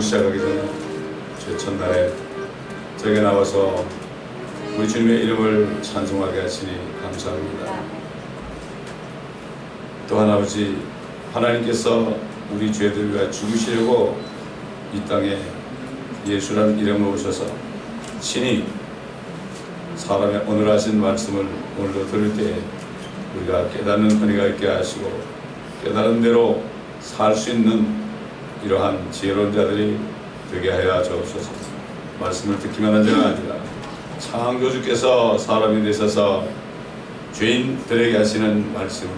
시작하기 전에 주의 첫날에 저에게 나와서 우리 주님의 이름을 찬송하게 하시니 감사합니다. 또한 아버지, 하나님께서 우리 죄들 위하여 죽으시려고 이 땅에 예수라는 이름을 오셔서 친히 사람의 오늘 하신 말씀을 오늘도 들을 때에 우리가 깨닫는 은혜가 있게 하시고 깨달은 대로 살 수 있는 이러한 지혜로운 자들이 되게 하여 주옵소서. 말씀을 듣기만 한 자가 아니라 창조주께서 사람이 되셔서 죄인들에게 하시는 말씀을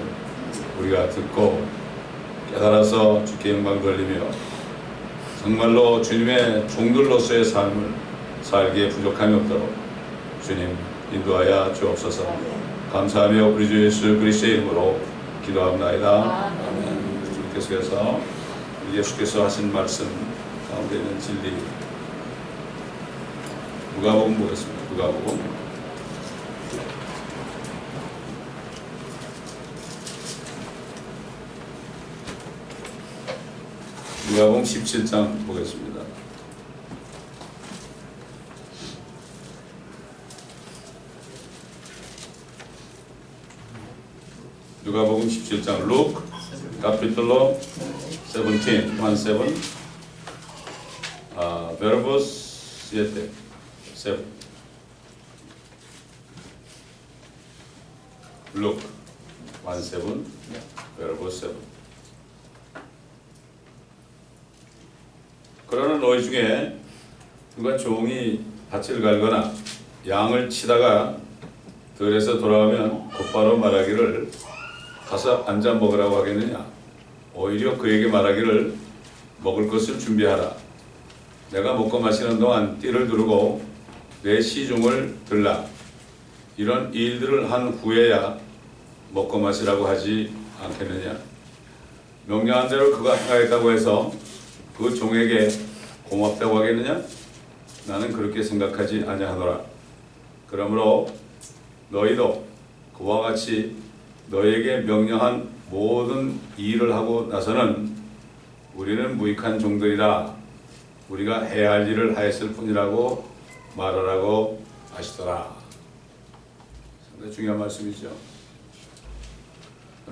우리가 듣고 깨달아서 주께 영광 돌리며 정말로 주님의 종들로서의 삶을 살기에 부족함이 없도록 주님 인도하여 주옵소서. 감사하며 우리 주 예수 그리스도의 이름으로 기도합나이다. 아멘. 주께서 예수께서 하신 말씀 가운데 있는 진리 누가복음 보겠습니다. 누가복음 17장 보겠습니다. 누가복음 17장 Luke capítulo 17, Juan 7, verbos 7. Luke 1:7, verbos 7. 그러나 너희 중에 누가 종이 밭을 갈거나 양을 치다가 들에서 돌아오면 곧바로 말하기를 가서 앉아 먹으라고 하겠느냐? 오히려 그에게 말하기를 먹을 것을 준비하라. 내가 먹고 마시는 동안 띠를 두르고 내 시중을 들라. 이런 일들을 한 후에야 먹고 마시라고 하지 않겠느냐? 명령한 대로 그가 행하였다고 해서 그 종에게 고맙다고 하겠느냐? 나는 그렇게 생각하지 아니하노라. 그러므로 너희도 그와 같이 너에게 명령한 모든 일을 하고 나서는 우리는 무익한 종들이라 우리가 해야 할 일을 하였을 뿐이라고 말하라고 하시더라. 상당히 중요한 말씀이죠.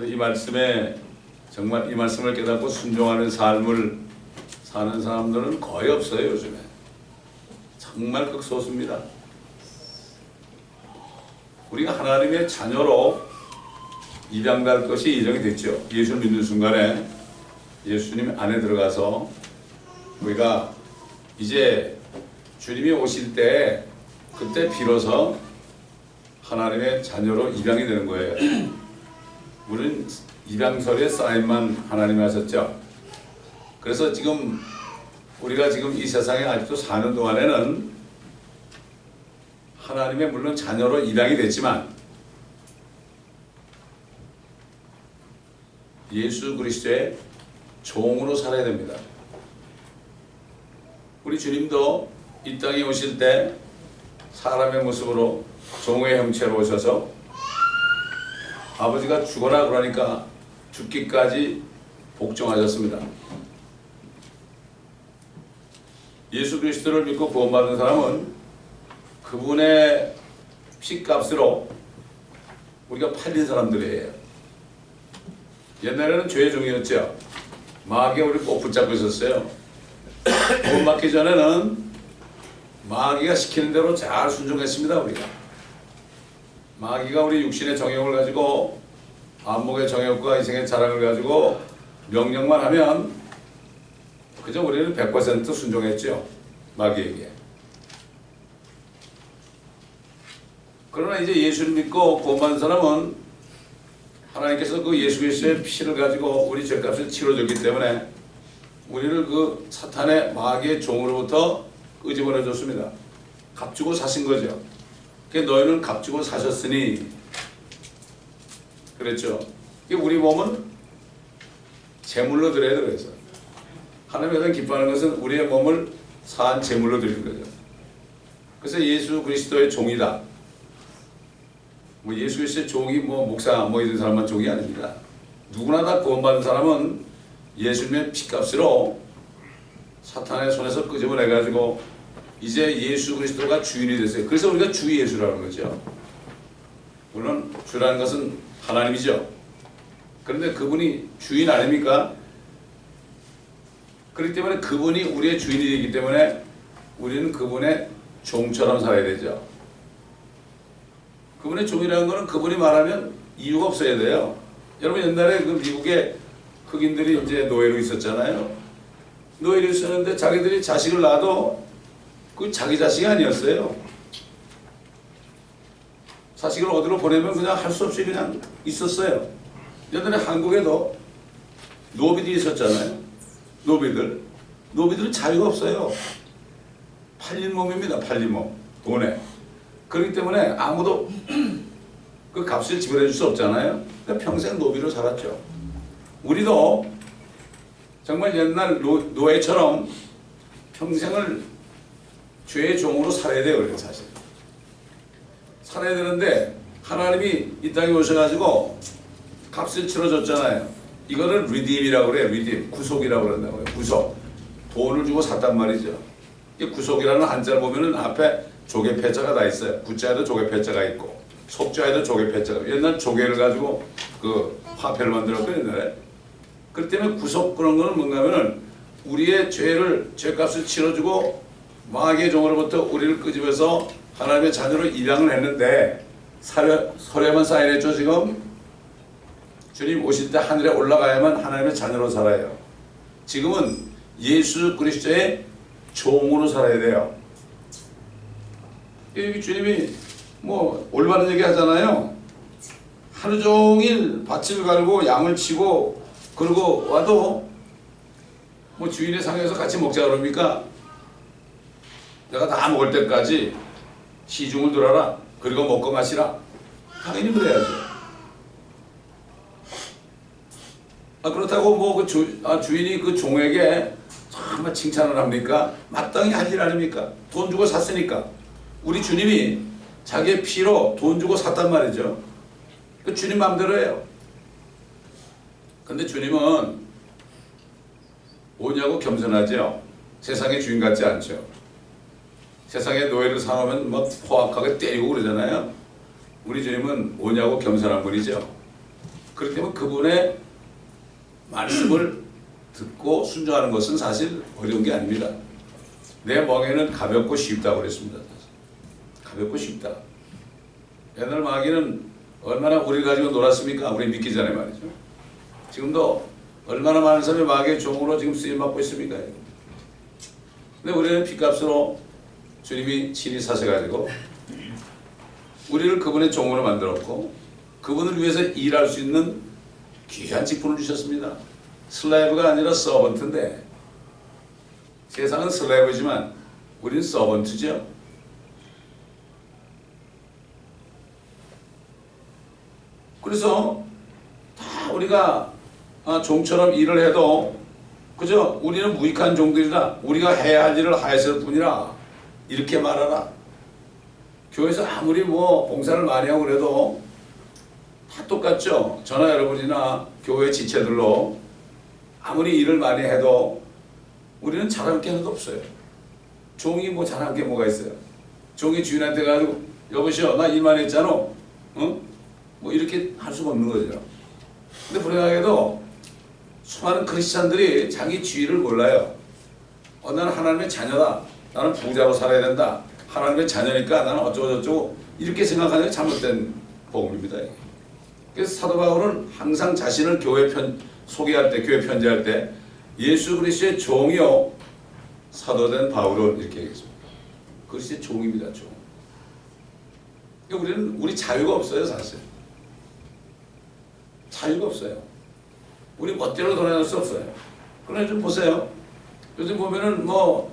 이 말씀에 정말 이 말씀을 깨닫고 순종하는 삶을 사는 사람들은 거의 없어요. 요즘에 정말 극소수입니다. 우리가 하나님의 자녀로 입양될 것이 예정이 됐죠. 예수를 믿는 순간에 예수님 안에 들어가서 우리가 이제 주님이 오실 때 그때 비로소 하나님의 자녀로 입양이 되는 거예요. 우리는 입양서류의 사인만 하나님이 하셨죠. 그래서 지금 우리가 지금 이 세상에 아직도 사는 동안에는 하나님의 물론 자녀로 입양이 됐지만 예수 그리스도의 종으로 살아야 됩니다. 우리 주님도 이 땅에 오실 때 사람의 모습으로 종의 형체로 오셔서 아버지가 죽어라 그러니까 죽기까지 복종하셨습니다. 예수 그리스도를 믿고 구원받은 사람은 그분의 피값으로 우리가 팔린 사람들이에요. 옛날에는 죄의 종이었죠. 마귀가 우리 꼭 붙잡고 있었어요. 구원받기 전에는 마귀가 시키는 대로 잘 순종했습니다. 우리가 마귀가 우리 육신의 정욕을 가지고 안목의 정욕과 이생의 자랑을 가지고 명령만 하면 그저 우리는 100% 순종했죠. 마귀에게. 그러나 이제 예수를 믿고 구원받은 사람은 하나님께서 그 예수 그리스도의 피를 가지고 우리 죄값을 치러줬기 때문에 우리를 그 사탄의 마귀의 종으로부터 끄집어내 줬습니다. 값주고 사신 거죠. 그러니까 너희는 값주고 사셨으니 그랬죠. 우리 몸은 제물로 드려야 돼. 그래서 하나님이 가장 기뻐하는 것은 우리의 몸을 산 제물로 드리는 거죠. 그래서 예수 그리스도의 종이다. 뭐 예수 그리스도의 종이 뭐 목사 뭐 이런 사람만 종이 아닙니다. 누구나 다 구원받은 사람은 예수님의 피값으로 사탄의 손에서 끄집어내 가지고 이제 예수 그리스도가 주인이 됐어요. 그래서 우리가 주 예수라는 거죠. 물론 주라는 것은 하나님이죠. 그런데 그분이 주인 아닙니까? 그렇기 때문에 그분이 우리의 주인이 되기 때문에 우리는 그분의 종처럼 살아야 되죠. 그분의 종이라는 것은 그분이 말하면 이유가 없어야 돼요. 여러분 옛날에 그 미국의 흑인들이 이제 노예로 있었잖아요. 노예로 있었는데 자기들이 자식을 낳아도 그 자기 자식이 아니었어요. 자식을 어디로 보내면 그냥 할 수 없이 그냥 있었어요. 옛날에 한국에도 노비들이 있었잖아요. 노비들은 자유가 없어요. 팔린 몸입니다. 팔린 몸. 돈에. 그렇기 때문에 아무도 그 값을 지불해 줄 수 없잖아요. 그러니까 평생 노비로 살았죠. 우리도 정말 옛날 노예처럼 평생을 죄의 종으로 살아야 돼요. 그래서 사실 살아야 되는데 하나님이 이 땅에 오셔가지고 값을 치러줬잖아요. 이거를 리딤이라고 그래요. 리딤, 구속이라고 그런다고요. 구속. 돈을 주고 샀단 말이죠. 이 구속이라는 한자를 보면은 앞에 조개 패자가 다 있어요. 구자에도 조개 패자가 있고 속자에도 조개 패자가. 옛날 조개를 가지고 그 화폐를 만들었거든요. 옛날에. 그렇기 때문에 구속 그런 거는 뭔가 하면은 우리의 죄값을 치러주고 마귀의 종으로부터 우리를 끄집어서 하나님의 자녀로 입양을 했는데 서류에만 사인했죠. 지금 주님 오실 때 하늘에 올라가야만 하나님의 자녀로 살아요. 지금은 예수 그리스도의 종으로 살아야 돼요. 여기 주님이 뭐 올바른 얘기 하잖아요. 하루 종일 밭을 갈고 양을 치고 그러고 와도 뭐 주인의 상에서 같이 먹자 그럽니까? 내가 다 먹을 때까지 시중을 dur아라. 그리고 먹고 마시라. 당연히 그래야죠. 그렇다고 뭐 그 주인이 그 종에게 정말 칭찬을 합니까? 마땅히 할 일 아닙니까? 돈 주고 샀으니까. 우리 주님이 자기의 피로 돈 주고 샀단 말이죠. 그 주님 마음대로 해요. 근데 주님은 오냐고 겸손하죠. 세상의 주인 같지 않죠. 세상의 노예를 사놓으면 막 포악하게 때리고 그러잖아요. 우리 주님은 오냐고 겸손한 분이죠. 그렇기 때문에 그분의 말씀을 듣고 순종하는 것은 사실 어려운 게 아닙니다. 내 멍에는 가볍고 쉽다고 그랬습니다. 가볍고 쉽다. 옛날 마귀는 얼마나 우리를 가지고 놀았습니까? 우리 믿기 전에 말이죠. 지금도 얼마나 많은 사람이 마귀의 종으로 지금 쓰임받고 있습니까? 근데 우리는 핏값으로 주님이 친히 사셔가지고 우리를 그분의 종으로 만들었고 그분을 위해서 일할 수 있는 귀한 직분을 주셨습니다. 슬레이브가 아니라 서번트인데 세상은 슬레이브지만 우리는 서번트죠. 그래서 다 우리가 종처럼 일을 해도 그저 우리는 무익한 종들이라 우리가 해야 할 일을 하였을 뿐이라 이렇게 말하라. 교회에서 아무리 뭐 봉사를 많이 하고 그래도 다 똑같죠. 저나 여러분이나 교회 지체들로 아무리 일을 많이 해도 우리는 잘할 게 하나도 없어요. 종이 뭐 잘할 게 뭐가 있어요. 종이 주인한테 가지고 여보시오 나 일만 했잖아. 응? 뭐 이렇게 할 수가 없는 거죠. 근데 불행하게도 수많은 크리스찬들이 자기 지위를 몰라요. 나는 하나님의 자녀다. 나는 부자로 살아야 된다. 하나님의 자녀니까 나는 어쩌고저쩌고 이렇게 생각하는 게 잘못된 복음입니다. 그래서 사도 바울은 항상 자신을 교회 소개할 때, 교회 편지할 때 예수 그리스도의 종이요 사도된 바울은 이렇게 얘기했습니다. 그리스도의 종입니다. 종. 그러니까 우리 자유가 없어요. 사실. 자유가 없어요. 우리 멋대로 돌아다닐 수 없어요. 그러나 좀 보세요. 요즘 보면은 뭐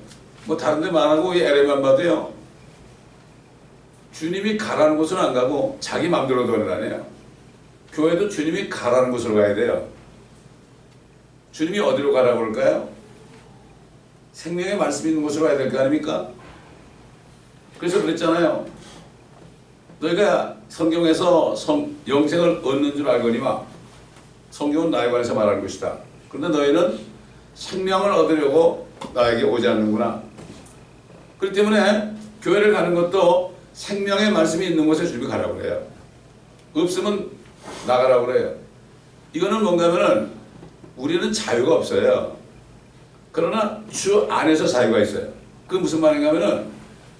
다른 데 말하고 이 LA만 봐도요. 주님이 가라는 곳은 안 가고 자기 마음대로 돌아다녀요. 교회도 주님이 가라는 곳으로 가야 돼요. 주님이 어디로 가라고 그럴까요? 생명의 말씀이 있는 곳으로 가야 될 거 아닙니까? 그래서 그랬잖아요. 너희가 성경에서 영생을 얻는 줄 알거니와 성경은 나에 관해서 말하는 것이다. 그런데 너희는 생명을 얻으려고 나에게 오지 않는구나. 그렇기 때문에 교회를 가는 것도 생명의 말씀이 있는 곳에 주님이 가라고 그래요. 없으면 나가라고 그래요. 이거는 뭔가 하면은 우리는 자유가 없어요. 그러나 주 안에서 자유가 있어요. 그게 무슨 말인가 하면은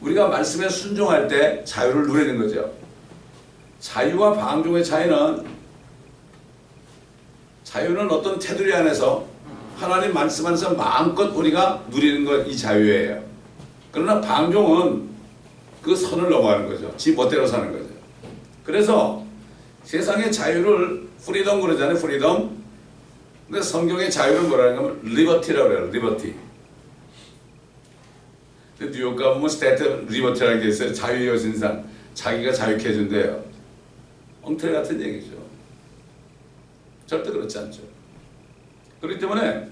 우리가 말씀에 순종할 때 자유를 누리는 거죠. 자유와 방종의 자유는 어떤 테두리 안에서 하나님 말씀 안에서 마음껏 우리가 누리는 것, 이 자유예요. 그러나 방종은 그 선을 넘어가는 거죠. 지 멋대로 사는 거죠. 그래서 세상의 자유를 프리덤 그러잖아요. 프리덤. 근데 성경의 자유를 뭐라는 거면 리버티라고 그래요. 리버티. 뉴욕 가보면 스테이트 리버티라는 게 있어요. 자유의 여신상. 자기가 자유케 해준대요. 엉터리 같은 얘기죠. 절대 그렇지 않죠. 그렇기 때문에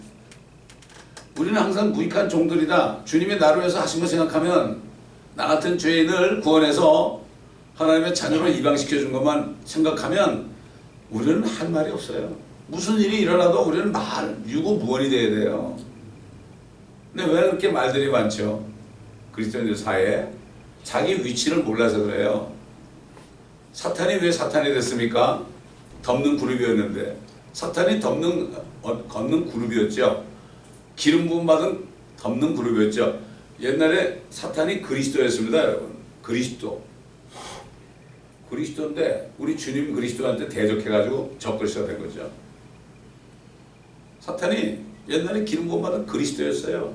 우리는 항상 무익한 종들이다. 주님이 나를 위해서 하신 거 생각하면 나 같은 죄인을 구원해서 하나님의 자녀로 입양시켜준 것만 생각하면 우리는 할 말이 없어요. 무슨 일이 일어나도 우리는 유구무원이 돼야 돼요. 근데 왜 그렇게 말들이 많죠? 그리스도인들 사이에 자기 위치를 몰라서 그래요. 사탄이 왜 사탄이 됐습니까? 덮는 그룹이었는데 사탄이 걷는 그룹이었죠. 기름 부음 받은 덮는 그룹이었죠. 옛날에 사탄이 그리스도였습니다. 여러분. 그리스도인데 우리 주님 그리스도한테 대적해가지고 적을 시작된 거죠. 사탄이 옛날에 기름 부음 받은 그리스도였어요.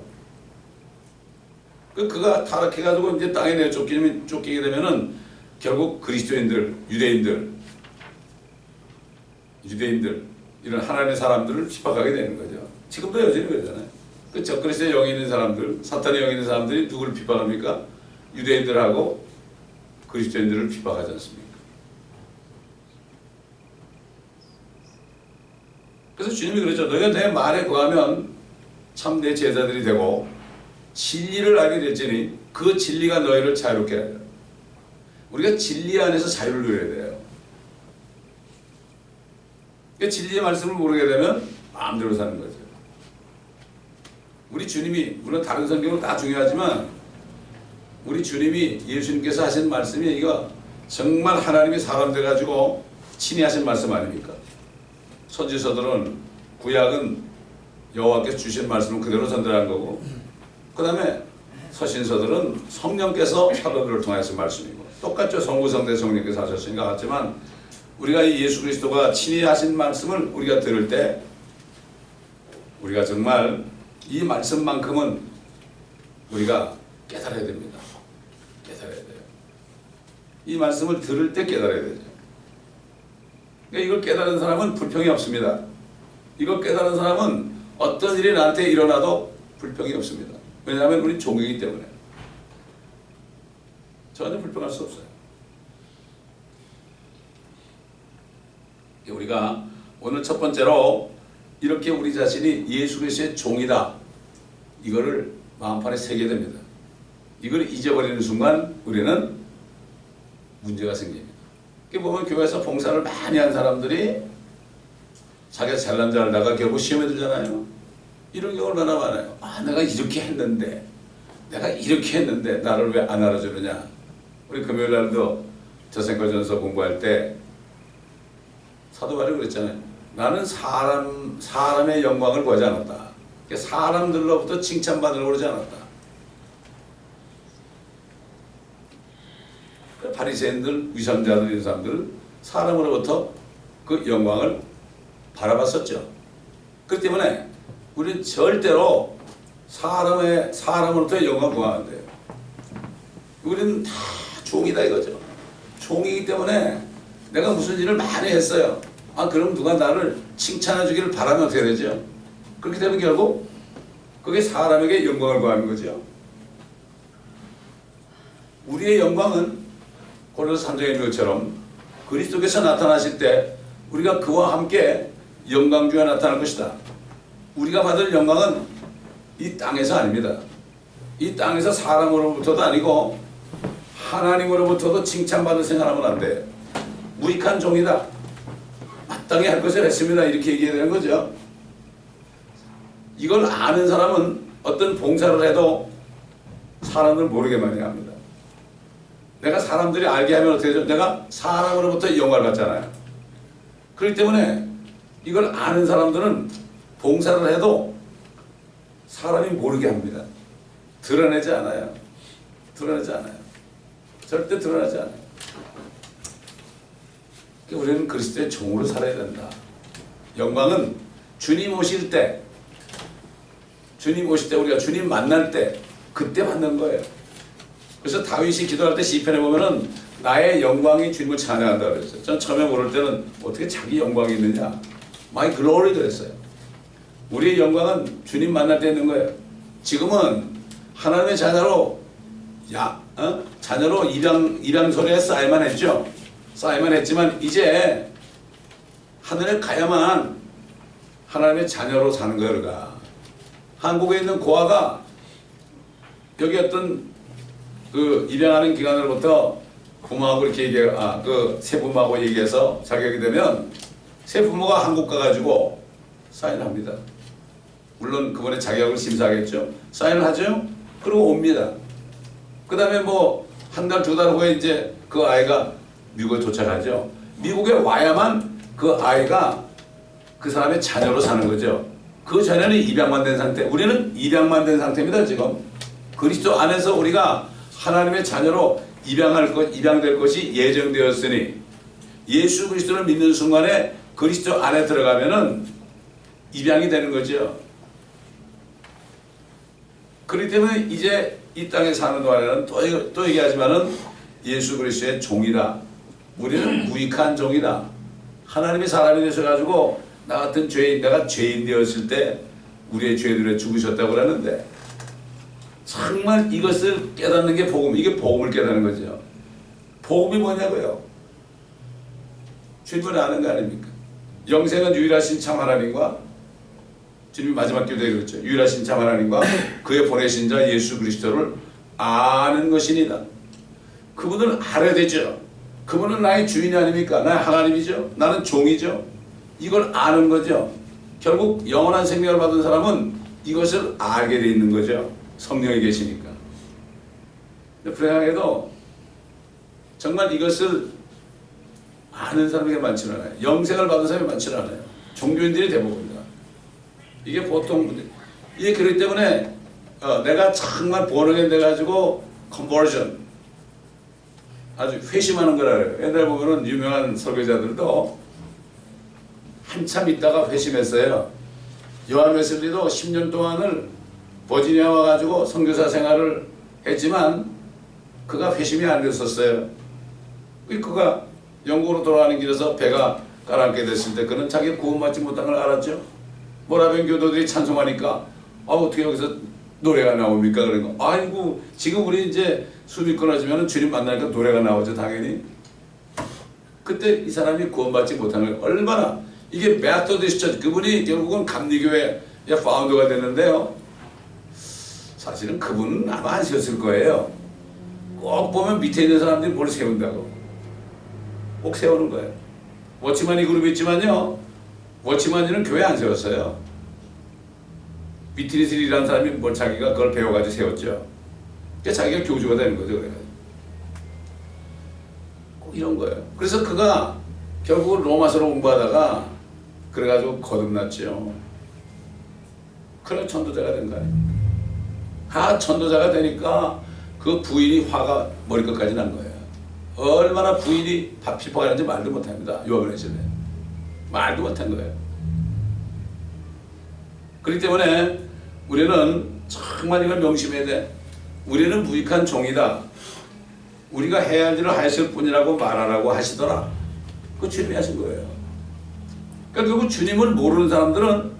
그가 타락해가지고 이제 땅에 내쫓기게 되면은 결국 그리스도인들, 유대인들 이런 하나님의 사람들을 핍박하게 되는 거죠. 지금도 여전히 그러잖아요. 그 적그리스도의 영이 있는 사람들, 사탄의 영이 있는 사람들이 누구를 핍박합니까? 유대인들하고 그리스도인들을 핍박하지 않습니까? 그래서 주님이 그랬죠. 너희가 내 말에 거하면 참 내 제자들이 되고 진리를 알게 될지니 그 진리가 너희를 자유롭게 하리라. 우리가 진리 안에서 자유를 누려야 돼요. 그러니까 진리의 말씀을 모르게 되면 마음대로 사는 거죠. 우리 주님이, 물론 다른 성경은 다 중요하지만 우리 주님이, 예수님께서 하신 말씀이 이거 정말 하나님이 사람 돼가지고 친히 하신 말씀 아닙니까? 선지서들은, 구약은 여호와께서 주신 말씀을 그대로 전달한 거고, 그 다음에 서신서들은 성령께서 사도들을 통해서 말씀이고, 똑같죠. 성부성대 성령께서 하셨으니까 같지만, 우리가 이 예수 그리스도가 친히 하신 말씀을 우리가 들을 때 우리가 정말 이 말씀만큼은 우리가 깨달아야 됩니다. 깨달아야 돼요. 이 말씀을 들을 때 깨달아야 되죠. 그러니까 이걸 깨달은 사람은 불평이 없습니다. 이걸 깨달은 사람은 어떤 일이 나한테 일어나도 불평이 없습니다. 왜냐하면 우리 종이기 때문에 전혀 불평할 수 없어요. 우리가 오늘 첫 번째로 이렇게 우리 자신이 예수 그리스도의 종이다, 이거를 마음판에 새게 됩니다. 이걸 잊어버리는 순간 우리는 문제가 생깁니다. 보면 교회에서 봉사를 많이 한 사람들이 자기가 잘난 줄 알다가 결국 시험에 들잖아요. 이런 경우 얼마나 많아요. 아, 내가 이렇게 했는데 나를 왜 안 알아주느냐. 우리 금요일 날도 저생과전서 공부할 때 사도 바울이 그랬잖아요. 나는 사람의 영광을 구하지 않았다. 사람들로부터 칭찬받으려고 그러지 않았다. 바리새인들, 위선자들, 이런 사람들은 사람으로부터 그 영광을 바라봤었죠. 그렇기 때문에 우리는 절대로 사람으로부터 영광을 구하면 안 돼요. 우리는 다 종이다 이거죠. 종이기 때문에 내가 무슨 일을 많이 했어요. 아, 그럼 누가 나를 칭찬해 주기를 바라면 어떻게 되죠? 그렇게 되면 결국 그게 사람에게 영광을 구하는 거죠. 우리의 영광은 고린도서 3장에 있는 것처럼 그리스도께서 나타나실 때 우리가 그와 함께 영광 중에 나타날 것이다. 우리가 받을 영광은 이 땅에서 아닙니다. 이 땅에서 사람으로부터도 아니고 하나님으로부터도 칭찬받을 생각하면 안 돼요. 무익한 종이다. 마땅히 할 것을 했습니다. 이렇게 얘기해야 되는 거죠. 이걸 아는 사람은 어떤 봉사를 해도 사람들 모르게 많이 합니다. 내가 사람들이 알게 하면 어떻게 되죠? 내가 사람으로부터 영광을 받잖아요. 그렇기 때문에 이걸 아는 사람들은 봉사를 해도 사람이 모르게 합니다. 드러내지 않아요. 절대 드러나지 않아요. 우리는 그리스도의 종으로 살아야 된다. 영광은 주님 오실 때 우리가 주님 만날 때 그때 받는 거예요. 그래서 다윗이 기도할 때 시편에 보면은 나의 영광이 주님을 찬양한다 그랬어요. 전 처음에 모를 때는 어떻게 자기 영광이 있느냐, My glory도 했어요. 우리의 영광은 주님 만날 때 있는 거예요. 지금은 하나님의 자녀로 자녀로 입양소리에 쌓여만 했죠. 쌓여만 했지만 이제 하늘에 가야만 하나님의 자녀로 사는 거예요. 우리가 한국에 있는 고아가 여기 어떤 그 입양하는 기관으로부터 부모하고 이렇게 그 세부모하고 얘기해서 자격이 되면 세부모가 한국 가가지고 사인합니다. 물론 그번에 자격을 심사하겠죠. 사인을 하죠. 그리고 옵니다. 그 다음에 뭐 한 달, 두 달 후에 이제 그 아이가 미국에 도착하죠. 미국에 와야만 그 아이가 그 사람의 자녀로 사는 거죠. 그 자녀는 입양만 된 상태. 우리는 입양만 된 상태입니다. 지금 그리스도 안에서 우리가 하나님의 자녀로 입양될 것이 예정되었으니 예수 그리스도를 믿는 순간에 그리스도 안에 들어가면은 입양이 되는 거죠. 그렇기 때문에 이제 이 땅에 사는 동안에는 또 얘기하지만은 예수 그리스도의 종이다. 우리는 무익한 종이다. 하나님이 사람이 되셔가지고 나 같은 죄인, 내가 죄인 되었을 때 우리의 죄들에 죽으셨다고 그러는데 정말 이것을 깨닫는 게 복음, 이게 복음을 깨닫는 거죠. 복음이 뭐냐고요? 주님을 아는 거 아닙니까? 영생은 유일하신 참 하나님과 주님이 마지막 기도에 그랬죠. 유일하신 참 하나님과 그의 보내신 자 예수 그리스도를 아는 것이니다. 그분을 알아야 되죠. 그분은 나의 주인이 아닙니까? 나의 하나님이죠. 나는 종이죠. 이걸 아는 거죠. 결국 영원한 생명을 받은 사람은 이것을 알게 돼 있는 거죠. 성령이 계시니까. 불행하게도 정말 이것을 아는 사람이 많지는 않아요. 영생을 받은 사람이 많지는 않아요. 종교인들이 대부분입니다. 이게 보통 이게 그렇기 때문에 내가 정말 born 돼가지고 conversion 아주 회심하는 거라요. 옛날에 보면은 유명한 설교자들도 한참 있다가 회심했어요. 요한 웨슬리도 10년 동안을 버지니아 와가지고 선교사 생활을 했지만 그가 회심이 안 됐었어요. 그가 영국으로 돌아가는 길에서 배가 가라앉게 됐을 때 그는 자기 구원받지 못한 걸 알았죠. 모라비안 교도들이 찬송하니까 어떻게 여기서 노래가 나옵니까? 그런 거. 아이고 지금 우리 이제 숨이 끊어지면 주님 만나니까 노래가 나오죠. 당연히. 그때 이 사람이 구원받지 못한 걸 얼마나 이게 메토디스트 그분이 결국은 감리교회 파운더가 됐는데요. 사실은 그분은 아마 안 세웠을 거예요. 꼭 보면 밑에 있는 사람들이 뭘 세운다고. 꼭 세우는 거예요. 워치만이 그룹이 있지만요. 워치만이는 교회 안 세웠어요. 비트니스라는 사람이 뭘 자기가 그걸 배워가지고 세웠죠. 그러니까 자기가 교주가 되는 거죠. 그래가지고. 꼭 이런 거예요. 그래서 그가 결국은 로마서로 공부하다가 그래가지고 거듭났죠. 그래 천도자가 된 거 아니에요. 천도자가 되니까 그 부인이 화가 머리끝까지 난 거예요. 얼마나 부인이 밥 피퍼가는지 말도 못합니다. 요한에서는 말도 못한 거예요. 그렇기 때문에 우리는 정말 이걸 명심해야 돼. 우리는 무익한 종이다. 우리가 해야 할 일을 하였을 뿐이라고 말하라고 하시더라. 그 주님이 하신 거예요. 그러니까 결국 주님을 모르는 사람들은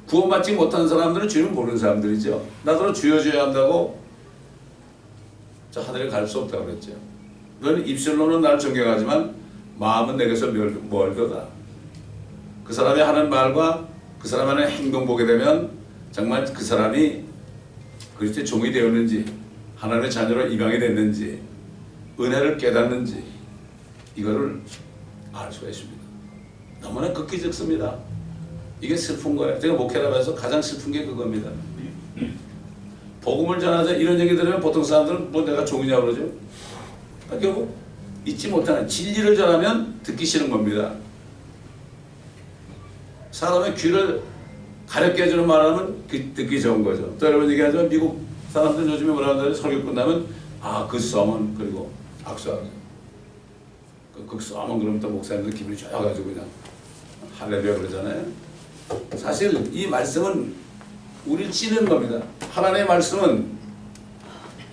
구원받지 못한 사람들은 주님을 모르는 사람들이죠. 나더러 주여 주여 한다고 저 하늘에 갈 수 없다고 그랬죠. 너는 입술로는 나를 존경하지만 마음은 내게서 멀거다. 그 사람이 하는 말과 그 사람이 하는 행동 보게 되면 정말 그 사람이 그리스도의 종이 되었는지 하나님의 자녀로 입양이 됐는지 은혜를 깨닫는지 이거를 알 수가 있습니다. 너무나 극히 적습니다. 이게 슬픈 거예요. 제가 목회하면서 가장 슬픈 게 그겁니다. 복음을 전하자 이런 얘기 들으면 보통 사람들은 뭐 내가 종이냐고 그러죠. 결국 잊지 못하는 진리를 전하면 듣기 싫은 겁니다. 사람의 귀를 가렵게 해주는 말하면 듣기 좋은 거죠. 또 여러분 얘기하지만 미국 사람들 요즘에 뭐라 하는지 설교 끝나면 그 썸은 그리고 악수하죠. 그 썸은 그러면 또 목사님들 기분이 좋아가지고 그냥 할렐루야 그러잖아요. 사실 이 말씀은 우리를 찌는 겁니다. 하나님의 말씀은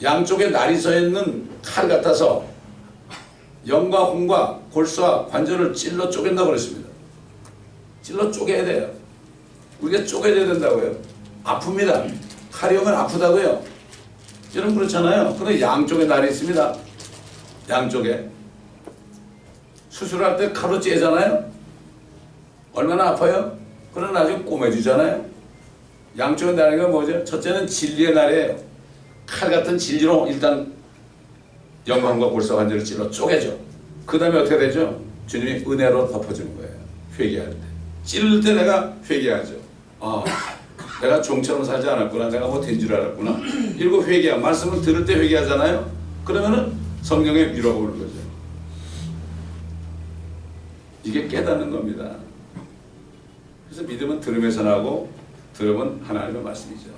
양쪽에 날이 서 있는 칼 같아서 영과 혼과 골수와 관절을 찔러 쪼갠다고 그랬습니다. 찔러 쪼개야 돼요. 우리가 쪼개져야 된다고요. 아픕니다. 칼이 오면 아프다고요. 여러분 그렇잖아요. 근데 양쪽에 날이 있습니다. 양쪽에. 수술할 때 칼로 째잖아요. 얼마나 아파요? 그러나 나중에 꼬매주잖아요. 양쪽에 날이 뭐죠? 첫째는 진리의 날이에요. 칼 같은 진리로 일단 영광과 골수와 관절을 찔러 쪼개죠. 그 다음에 어떻게 되죠? 주님이 은혜로 덮어주는 거예요. 회개할 때. 찌를 때 내가 회개하죠. 내가 종처럼 살지 않았구나. 내가 뭐 된 줄 알았구나. 이러고 회개하고 말씀을 들을 때 회개하잖아요. 그러면은 성령의 위로가 오는 거죠. 이게 깨닫는 겁니다. 그래서 믿음은 들음에서 나고 들음은 하나님의 말씀이죠.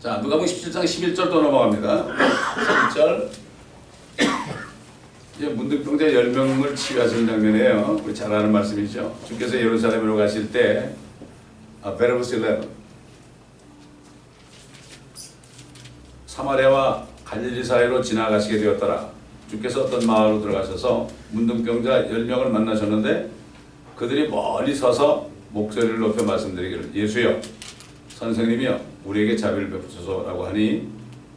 자, 누가복음 17장 11절 또 넘어갑니다. 11절. 이제 문둥병자 10명을 치유하시는 장면이에요. 우리 잘 아는 말씀이죠. 주께서 예루살렘으로 가실 때 베르버스 11 사마리아와 갈릴리 사이로 지나가시게 되었더라. 주께서 어떤 마을로 들어가셔서 문둥병자 10명을 만나셨는데 그들이 멀리 서서 목소리를 높여 말씀드리기를 예수여 선생님이여 우리에게 자비를 베푸소서라고 하니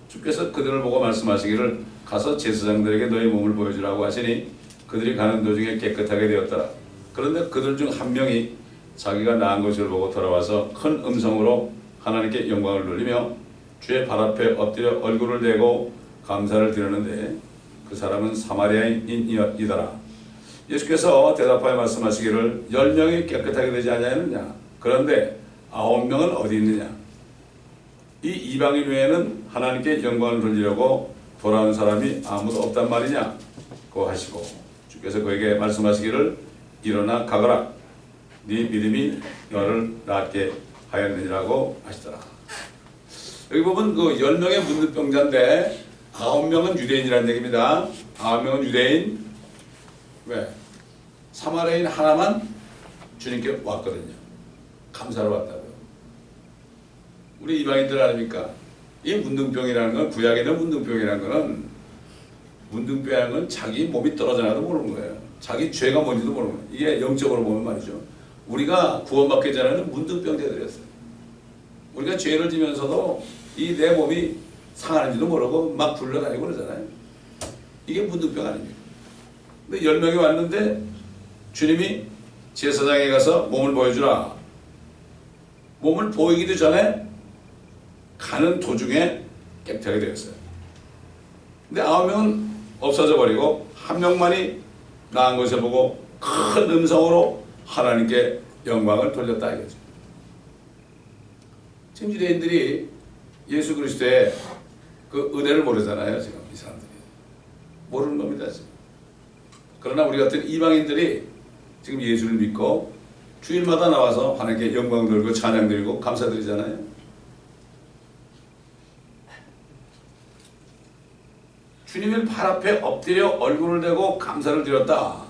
주께서 그들을 보고 말씀하시기를 가서 제사장들에게 너희 몸을 보여주라고 하시니 그들이 가는 도중에 깨끗하게 되었더라. 그런데 그들 중 한 명이 자기가 나은 것을 보고 돌아와서 큰 음성으로 하나님께 영광을 돌리며 주의 발 앞에 엎드려 얼굴을 대고 감사를 드렸는데 그 사람은 사마리아인이더라. 예수께서 대답하여 말씀하시기를 10명이 깨끗하게 되지 아니하느냐. 그런데 9명은 어디 있느냐. 이 이방인 외에는 하나님께 영광을 돌리려고 돌아온 사람이 아무도 없단 말이냐 고 하시고, 주께서 그에게 말씀하시기를 일어나 가거라. 네 믿음이 너를 낫게 하였느니라고 하시더라. 여기 보면 그 10명의 문둥병자인데 9명은 유대인이라는 얘기입니다. 9명은 유대인. 왜? 사마리아인 하나만 주님께 왔거든요. 감사로 왔다고요. 우리 이방인들 아닙니까? 이 문둥병이라는 건, 구약에 있는 문둥병이라는 거는, 문둥병이라는 건 자기 몸이 떨어져나도 모르는 거예요. 자기 죄가 뭔지도 모르는 거예요. 이게 영적으로 보면 말이죠. 우리가 구원받기 전에는 문둥병자들이었어요. 우리가 죄를 지면서도 이 내 몸이 상하는지도 모르고 막 굴러다니고 그러잖아요. 이게 문둥병 아닙니까? 근데 10명이 왔는데 주님이 제사장에 가서 몸을 보여주라. 몸을 보이기도 전에 가는 도중에 깨끗하게 되었어요. 근데 9명은 없어져 버리고 한 명만이 나은 것을 보고 큰 음성으로 하나님께 영광을 돌렸다 이거죠. 지금 유대인들이 예수 그리스도의 그 은혜를 모르잖아요. 지금 이 사람들이 모르는 겁니다. 지금. 그러나 우리 같은 이방인들이 지금 예수를 믿고 주일마다 나와서 하나님께 영광 돌리고 찬양 드리고 감사드리잖아요. 주님의 발 앞에 엎드려 얼굴을 대고 감사를 드렸다.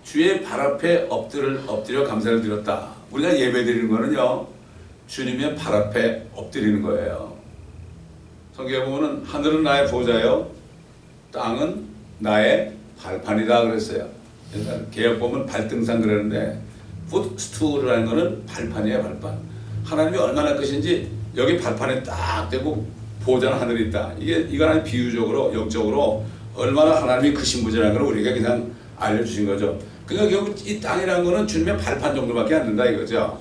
주의 발 앞에 엎드려 감사를 드렸다. 우리가 예배 드리는 거는요, 주님의 발 앞에 엎드리는 거예요. 성경에 보면은 하늘은 나의 보좌요, 땅은 나의 발판이다 그랬어요. 옛날 개혁 보면 발등상 그러는데 풋스투라는 거는 발판이에요. 발판. 하나님이 얼마나 크신지 여기 발판에 딱 대고 보좌는 하늘이 있다. 이건 아니 비유적으로 영적으로 얼마나 하나님이 크신 분이라는 걸 우리가 그냥 알려주신 거죠. 그러니까 결국 이 땅이라는 거는 주님의 발판 정도밖에 안 된다 이거죠.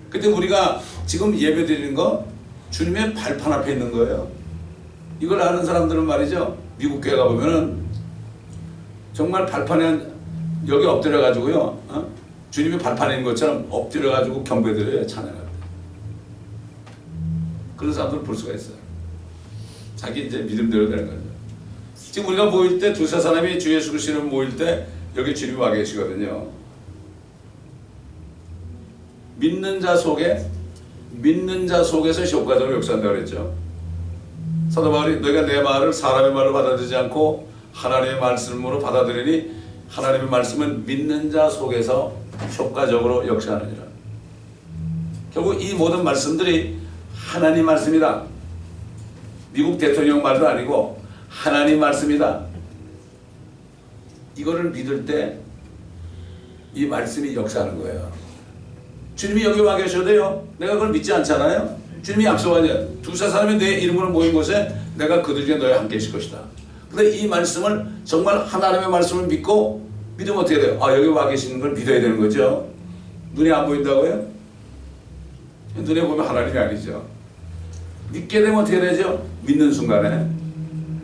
근데 우리가 지금 예배 드리는 거 주님의 발판 앞에 있는 거예요. 이걸 아는 사람들은 말이죠, 미국 교회 가보면은 정말 발판에 여기 엎드려가지고요, 주님이 발판에 있는 것처럼 엎드려가지고 경배드려요. 찬양을. 그런 사람들을 볼 수가 있어요. 자기 이제 믿음대로 되는 거죠. 지금 우리가 모일 때 두세 사람이 주 예수 그리스도를 모일 때 여기 주님이 와 계시거든요. 믿는 자 속에서 효과적으로 역사한다고 그랬죠. 사도 바울이 너희가 내 말을 사람의 말로 받아들이지 않고 하나님의 말씀으로 받아들이니 하나님의 말씀은 믿는 자 속에서 효과적으로 역사하느니라. 결국 이 모든 말씀들이 하나님 말씀이다. 미국 대통령 말도 아니고 하나님 말씀이다. 이거를 믿을 때 이 말씀이 역사하는 거예요. 주님이 여기 와 계셔도요, 내가 그걸 믿지 않잖아요. 주님이 약속하냐, 두세 사람이 내 이름으로 모인 곳에 내가 그들 중에 너희와 함께 있을 것이다. 근데 이 말씀을 정말 하나님의 말씀을 믿고 믿으면 어떻게 돼요? 아, 여기 와 계시는 걸 믿어야 되는 거죠. 눈에 안 보인다고요? 눈에 보면 하나님이 아니죠. 믿게 되면 어떻게 되죠? 믿는 순간에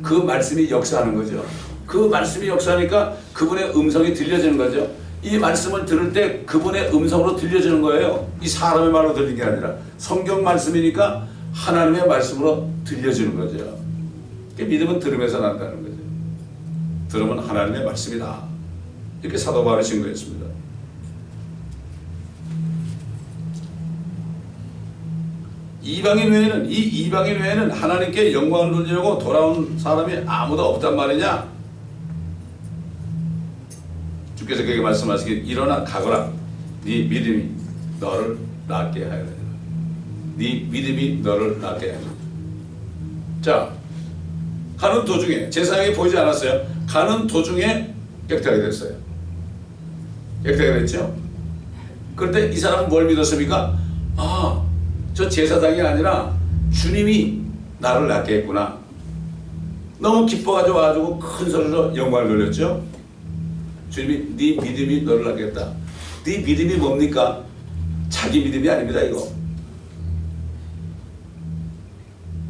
그 말씀이 역사하는 거죠. 그 말씀이 역사하니까 그분의 음성이 들려지는 거죠. 이 말씀을 들을 때 그분의 음성으로 들려지는 거예요. 이 사람의 말로 들리는 게 아니라 성경 말씀이니까 하나님의 말씀으로 들려지는 거죠. 믿음은 들음에서 난다는 거죠. 들음은 하나님의 말씀이다. 이렇게 사도 바울이 증거했습니다. 이방인 외에는 하나님께 영광을 돌리려고 돌아온 사람이 아무도 없단 말이냐? 주께서 그에게 말씀하시길 일어나 가거라. 네 믿음이 너를 낫게 하리라. 네 믿음이 너를 낫게 하리라. 자, 가는 도중에 제사장이 보이지 않았어요. 가는 도중에 깨끗하게 됐어요. 깨끗하게 됐죠. 그런데 이 사람은 뭘 믿었습니까? 아, 저 제사장이 아니라 주님이 나를 낫게 했구나. 너무 기뻐가지고 와가지고 큰 소리로 영광을 돌렸죠. 주님이 네 믿음이 너를 낫게 했다. 네 믿음이 뭡니까? 자기 믿음이 아닙니다. 이거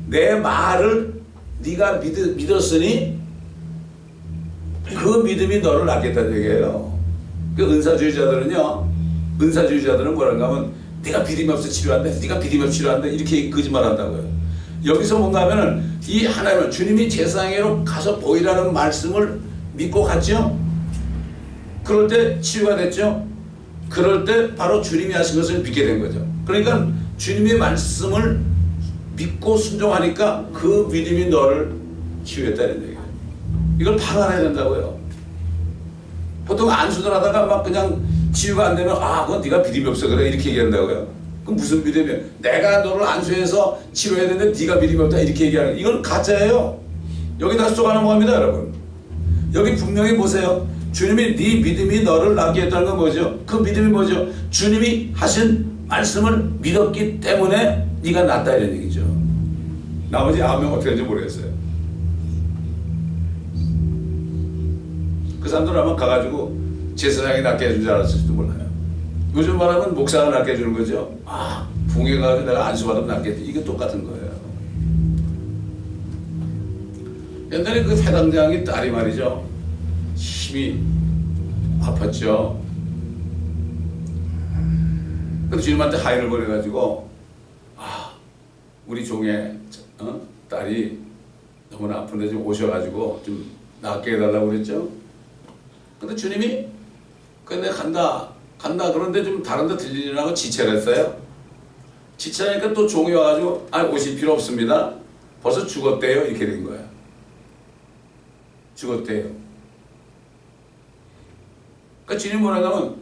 내 말을 네가 믿었으니 그 믿음이 너를 낫겠다는 얘기예요. 그 은사주의자들은 뭐랄까 하면 네가 믿음이 없어 치료한대, 네가 믿음이 없어 치료한대, 이렇게 거짓말 한다고요. 여기서 뭔가 하면은 이 하나님은 주님이 제사장으로 가서 보이라는 말씀을 믿고 갔죠. 그럴 때 치유가 됐죠. 그럴 때 바로 주님이 하신 것을 믿게 된 거죠. 그러니까 주님의 말씀을 믿고 순종하니까 그 믿음이 너를 치유했다는 얘기예요. 이걸 받아내야 된다고요. 보통 안수들 하다가 막 그냥 치유가 안 되면 그건 네가 믿음이 없어 그래 이렇게 얘기한다고요. 그럼 무슨 믿음이에요? 내가 너를 안수해서 치료해야 되는데 네가 믿음이 없다 이렇게 얘기하는 이건 가짜예요. 여기다 쏘가는 겁니다 여러분. 여기 분명히 보세요. 주님이 네 믿음이 너를 낫게 했다는 건 뭐죠? 그 믿음이 뭐죠? 주님이 하신 말씀을 믿었기 때문에 네가 낫다 이런 얘기죠. 나머지 9명 어떻게 하는지 모르겠어요. 그 사람들 아마 가가지고 제사장이 낫게 해준 줄 알았을지도 몰라요. 요즘 말하면 목사가 낫게 해주는 거죠. 붕에 가서 내가 안수받으면 낫겠지. 이게 똑같은 거예요. 옛날에 그 회당장이 딸이 말이죠. 힘이 아팠죠. 근데 주님한테 하인을 보내가지고 우리 종의 딸이 너무나 아픈데 좀 오셔가지고 좀 낫게 해달라고 그랬죠. 근데 주님이 근데 간다 그런데 좀 다른 데 들리려고 지체를 했어요. 지체하니까 또 종이 와가지고 오실 필요 없습니다. 벌써 죽었대요. 이렇게 된 거야. 죽었대요. 그러니까 주님 뭐라고 하면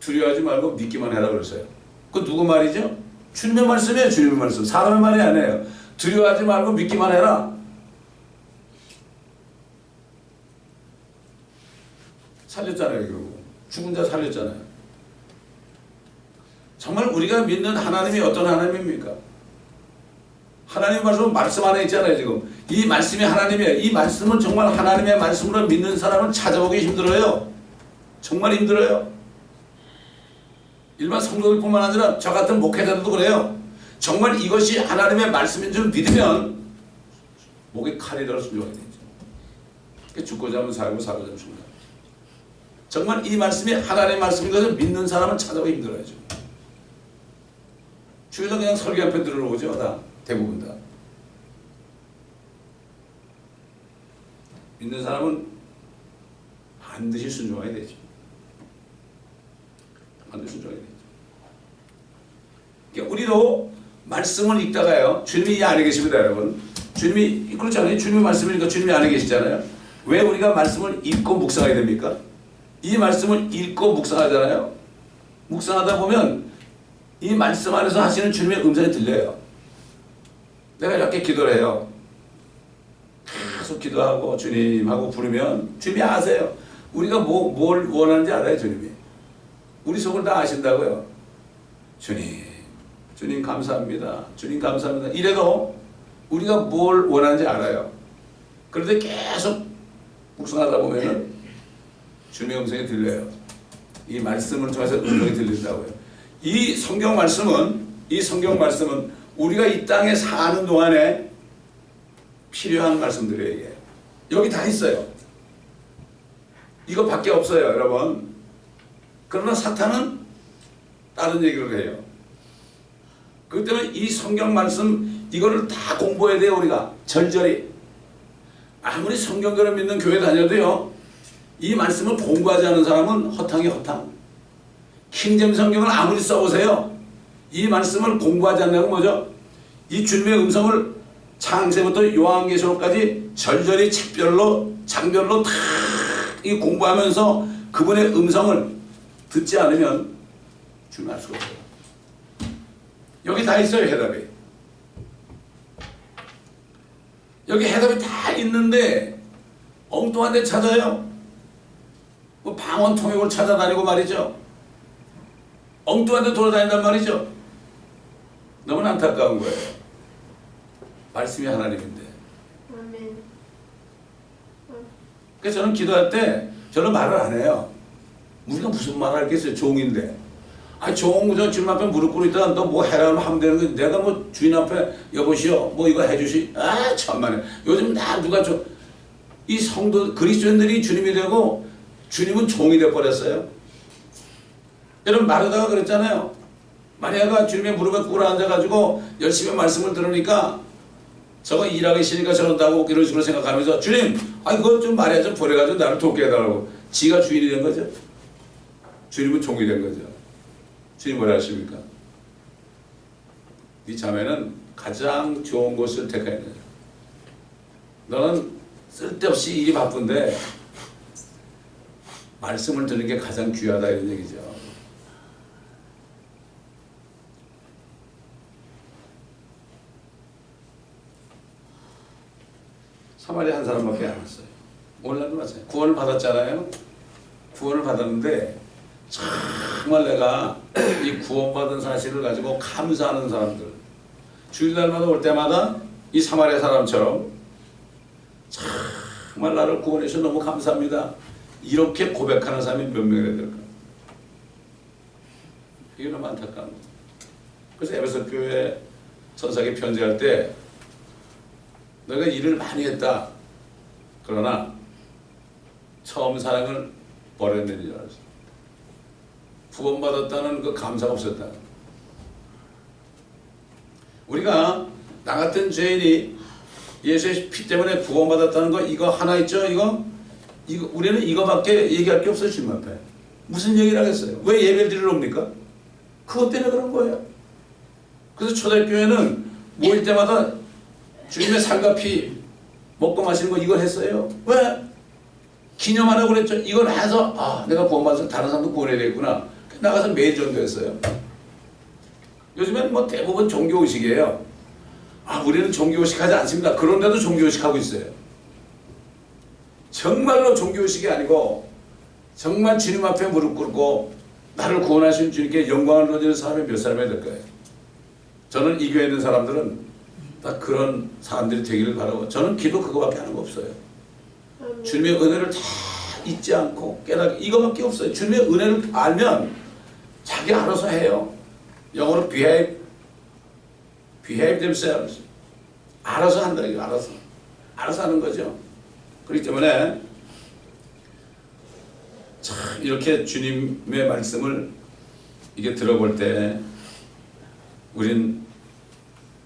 두려워하지 말고 믿기만 해라 그랬어요. 그 누구 말이죠? 주님의 말씀이에요. 주님의 말씀. 사람의 말이 아니에요. 두려워하지 말고 믿기만 해라. 살렸잖아요. 결국 죽은 자 살렸잖아요. 정말 우리가 믿는 하나님이 어떤 하나님입니까? 하나님의 말씀은 말씀 안에 있잖아요. 지금 이 말씀이 하나님이에요. 이 말씀은 정말 하나님의 말씀으로 믿는 사람은 찾아보기 힘들어요. 정말 힘들어요. 일반 성도들뿐만 아니라 저 같은 목회자들도 그래요. 정말 이것이 하나님의 말씀인 줄 믿으면 목에 칼이라도 순종하게 되죠. 죽고자 하면 살고 살고자 하면 죽는다. 정말 이 말씀이 하나님의 말씀인 것을 믿는 사람은 찾아보기 힘들어야죠. 주위에서 그냥 설교 한 편 들어오죠. 다 대부분 다. 믿는 사람은 반드시 순종해야 되죠. 반드시 순종해야 되죠. 그러니까 우리도 말씀을 읽다가요. 주님이 이 안에 계십니다, 여러분. 주님이 그렇잖아요. 주님의 말씀이니까 주님이 안에 계시잖아요. 왜 우리가 말씀을 읽고 묵상해야 됩니까? 이 말씀을 읽고 묵상하잖아요. 묵상하다 보면 이 말씀 안에서 하시는 주님의 음성이 들려요. 내가 이렇게 기도를 해요. 계속 기도하고 주님하고 부르면 주님이 아세요. 우리가 뭘 원하는지 알아요. 주님이. 우리 속을 다 아신다고요. 주님 감사합니다. 주님 감사합니다. 이래도 우리가 뭘 원하는지 알아요. 그런데 계속 묵상하다 보면은 주님의 음성이 들려요. 이 말씀을 통해서 음성이 들린다고요. 이 성경 말씀은 우리가 이 땅에 사는 동안에 필요한 말씀들이에요. 여기 다 있어요. 이거밖에 없어요, 여러분. 그러나 사탄은 다른 얘기를 해요. 그렇기 때문에 이 성경 말씀 이거를 다 공부해야 돼요. 우리가 절절히. 아무리 성경교를 믿는 교회 다녀도요. 이 말씀을 공부하지 않은 사람은 허탕이에요. 허탕. 킹제임스 성경을 아무리 써보세요. 이 말씀을 공부하지 않는 뭐죠? 이 주님의 음성을 창세부터 요한계시록까지 절절히 책별로 장별로 다 공부하면서 그분의 음성을 듣지 않으면 주님 알 수가 없어요. 여기 다 있어요. 해답이. 여기 해답이 다 있는데 엉뚱한 데 찾아요. 뭐 방언 통역을 찾아다니고 말이죠. 엉뚱한 데 돌아다닌단 말이죠. 너무나 안타까운 거예요. 말씀이 하나님인데. 그래서 저는 기도할 때 저는 말을 안 해요. 우리가 무슨 말을 하겠어요. 종인데. 종 주님 앞에 무릎 꿇고 있다가 너 뭐 해라 하면 되는 거 내가 뭐 주인 앞에 여보시오 뭐 이거 해주시. 참만해. 요즘 나 누가 이 성도 그리스도인들이 주님이 되고 주님은 종이 되어 버렸어요. 여러분 마르다가 그랬잖아요. 마리아가 주님의 무릎에 꿇어 앉아가지고 열심히 말씀을 들으니까 저거 일하기 싫으니까 저런다고 이런 식으로 생각하면서 주님, 그거 좀 마리아 좀 보내가지고 나를 돕게 해달라고. 지가 주인이 된 거죠. 주님은 종이 된 거죠. 주님 뭐라 하십니까? 네 자매는 가장 좋은 곳을 택하였느냐. 너는 쓸데없이 일이 바쁜데 말씀을 듣는 게 가장 귀하다 이런 얘기죠. 사마리아 한 사람밖에 안 왔어요. 오늘날도 마찬가지예요. 구원을 받았잖아요. 구원을 받았는데 정말 내가 이 구원받은 사실을 가지고 감사하는 사람들, 주일날마다 올 때마다 이 사마리아 사람처럼 정말 나를 구원해 주셔서 너무 감사합니다, 이렇게 고백하는 사람이 몇 명이나 될까? 이게 너무 안타까운 거예요. 그래서 에베소 교회 천사에게 편지할 때 너희가 일을 많이 했다. 그러나 처음 사랑을 버렸느니 줄 알았어. 구원받았다는 그 감사가 없었다. 우리가 나 같은 죄인이 예수의 피 때문에 구원받았다는 거 이거 하나 있죠? 이거 우리는 이거밖에 얘기할 게 없어요. 주님 앞에 무슨 얘기를 하겠어요? 왜 예배를 드리러 옵니까? 그것 때문에 그런 거예요. 그래서 초대교회는 모일 때마다 주님의 살과 피 먹고 마시는 거 이걸 했어요. 왜? 기념하라고 그랬죠. 이걸 해서 내가 구원받아서 다른 사람도 구원해야 되겠구나. 나가서 매일 전도했어요. 요즘엔 뭐 대부분 종교의식이에요. 우리는 종교의식 하지 않습니다. 그런데도 종교의식 하고 있어요. 정말로 종교의식이 아니고 정말 주님 앞에 무릎 꿇고 나를 구원하신 주님께 영광을 돌리는 사람이 몇 사람이 될 거예요. 저는 이 교회에 있는 사람들은 다 그런 사람들이 되기를 바라고, 저는 기도 그거밖에 하는 거 없어요. 주님의 은혜를 다 잊지 않고 깨닫기, 이거밖에 없어요. 주님의 은혜를 알면 자기 알아서 해요. 영어로 behave themselves. 알아서 한다, 이거 알아서 하는 거죠. 그렇기 때문에 참 이렇게 주님의 말씀을 이게 들어볼 때 우린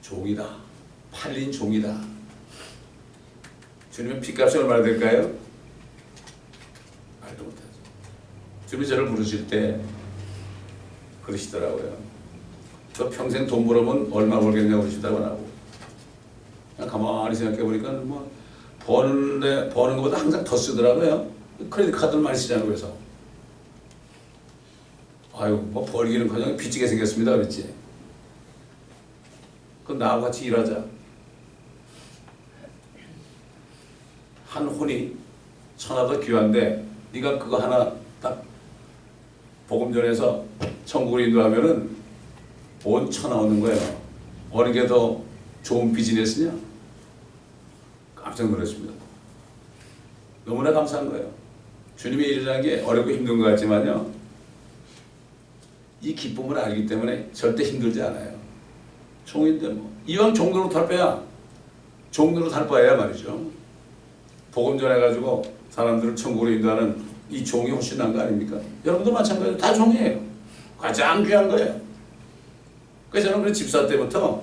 종이다, 팔린 종이다. 주님의 핏값이 얼마나 될까요? 말도 못하죠. 주님이 저를 부르실 때 그러시더라고요. 저 평생 돈 벌어면 얼마 벌겠냐고 그러시다고 나고. 그냥 가만히 생각해 보니까 뭐 버는 것보다 항상 더 쓰더라고요. 크레딧 카드를 많이 쓰잖아요. 그래서 뭐 벌기는커녕 빚지게 생겼습니다 그랬지. 그럼 나하고 같이 일하자. 한 혼이 천하도 귀한데 네가 그거 하나 딱 복음 전해서 천국을 인도하면은 온 천하 오는 거예요. 어느 게 더 좋은 비즈니스냐? 깜짝 놀랐습니다. 너무나 감사한 거예요. 주님의 일이라는 게 어렵고 힘든 것 같지만요, 이 기쁨을 알기 때문에 절대 힘들지 않아요. 종인데 뭐 이왕 종로로 탈 바야 종로로 탈 바야 말이죠. 복음 전해가지고 사람들을 천국으로 인도하는 이 종이 훨씬 나은 거 아닙니까? 여러분도 마찬가지로 다 종이에요. 가장 귀한 거예요. 그래서 저는 그 집사 때부터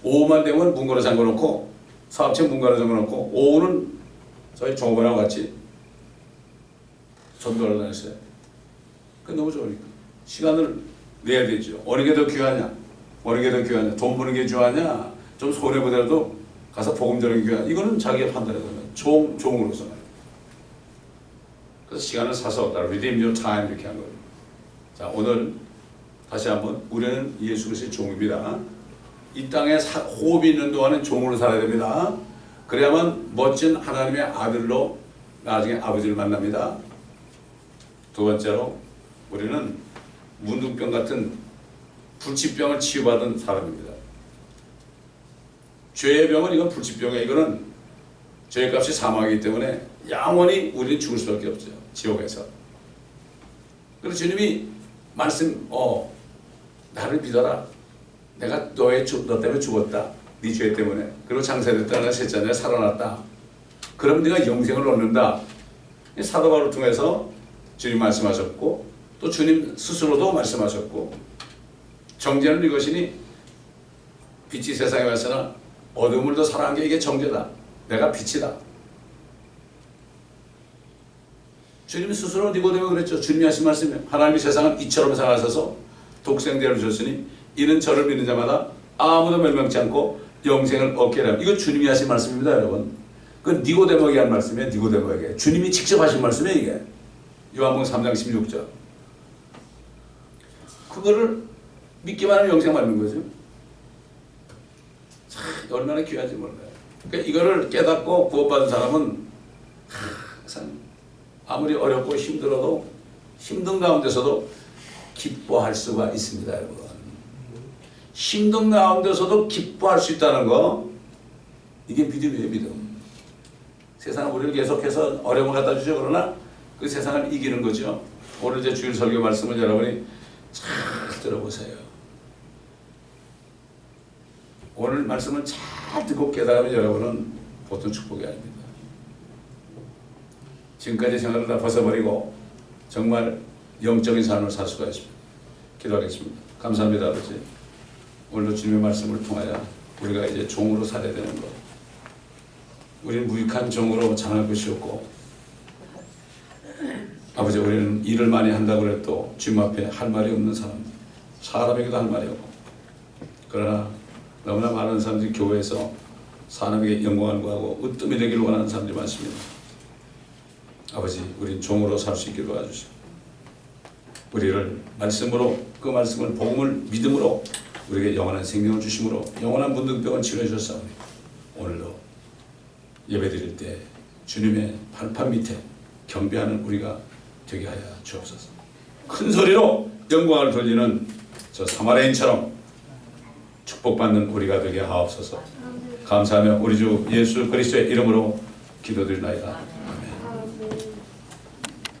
오후만 되면 문고로 잠궈놓고, 사업체 문고로 잠궈놓고 오후는 저희 종업원하고 같이 전도를 다녔어요. 그게 너무 좋으니까 시간을 내야 되죠. 어느 게 더 귀하냐? 돈 버는 게 중요하냐? 좀 손해보더라도 가서 복음 전하는 게 귀하냐? 이거는 자기가 판단해서는 종으로서. 그래서 시간을 사서 redeem your time 이렇게 한 거예요. 자, 오늘 다시 한번 우리는 예수 그리스도의 종입니다. 이 땅에 호흡이 있는 동안은 종으로 살아야 됩니다. 그래야만 멋진 하나님의 아들로 나중에 아버지를 만납니다. 두 번째로 우리는 문둥병 같은 불치병을 치유받은 사람입니다. 죄의 병은 이건 불치병이에요. 이거는 죄의 값이 사망이기 때문에 영원히 우리는 죽을 수밖에 없죠. 지옥에서. 그래서 주님이 나를 믿어라. 내가 너 때문에 죽었다. 네 죄 때문에. 그리고 장사됐다. 내가 셋째 날에 살아났다. 그럼 네가 영생을 얻는다. 사도 바울을 통해서 주님 말씀하셨고 또 주님 스스로도 말씀하셨고 정죄는 이것이니 빛이 세상에 왔으나 어둠을 더 사랑한 게 이게 정죄다. 내가 빛이다. 주님 스스로 니고데모에 그랬죠. 주님이 하신 말씀이 하나님이 세상을 이처럼 사랑하셔서 독생자를 주셨으니 이는 저를 믿는 자마다 아무도 멸망치 않고 영생을 얻게 하라. 이거 주님이 하신 말씀입니다, 여러분. 그건 니고데모에게 한 말씀이에요. 니고데모에게. 주님이 직접 하신 말씀이에요, 이게. 요한복음 3장 16절. 그거를 믿기만 하면 영생 받는 거죠. 참 얼마나 귀한지 몰라요. 그러니까 이거를 깨닫고 구원받은 사람은 항상 아무리 어렵고 힘들어도 힘든 가운데서도 기뻐할 수가 있습니다, 여러분. 힘든 가운데서도 기뻐할 수 있다는 거, 이게 믿음이에요, 믿음. 세상은 우리를 계속해서 어려움을 갖다 주죠. 그러나 그 세상을 이기는 거죠. 오늘 제 주일 설교 말씀을 여러분이 잘 들어보세요. 오늘 말씀을 잘 듣고 깨달으면 여러분은 보통 축복이 아닙니다. 지금까지 생활을 다 벗어버리고 정말 영적인 삶을 살 수가 있습니다. 기도하겠습니다. 감사합니다, 아버지. 오늘도 주님의 말씀을 통하여 우리가 이제 종으로 살아야 되는 것. 우리는 무익한 종으로 장할 것이 없고, 아버지, 우리는 일을 많이 한다고 해도 주님 앞에 할 말이 없는 사람들, 사람에게도 할 말이 없고, 그러나 너무나 많은 사람들이 교회에서 사람에게 영광을 구하고 으뜸이 되기를 원하는 사람들이 많습니다. 아버지, 우린 종으로 살 수 있게 도와주시고 우리를 말씀으로, 그 말씀을 복음을 믿음으로 우리에게 영원한 생명을 주심으로 영원한 문득병을 치료해 주셨사오니 오늘도 예배드릴 때 주님의 발판 밑에 경배하는 우리가 되게 하여 주옵소서. 큰 소리로 영광을 돌리는 저 사마리아인처럼 축복받는 우리가 되게 하옵소서. 감사하며 우리 주 예수 그리스도의 이름으로 기도드리나이다. 아멘.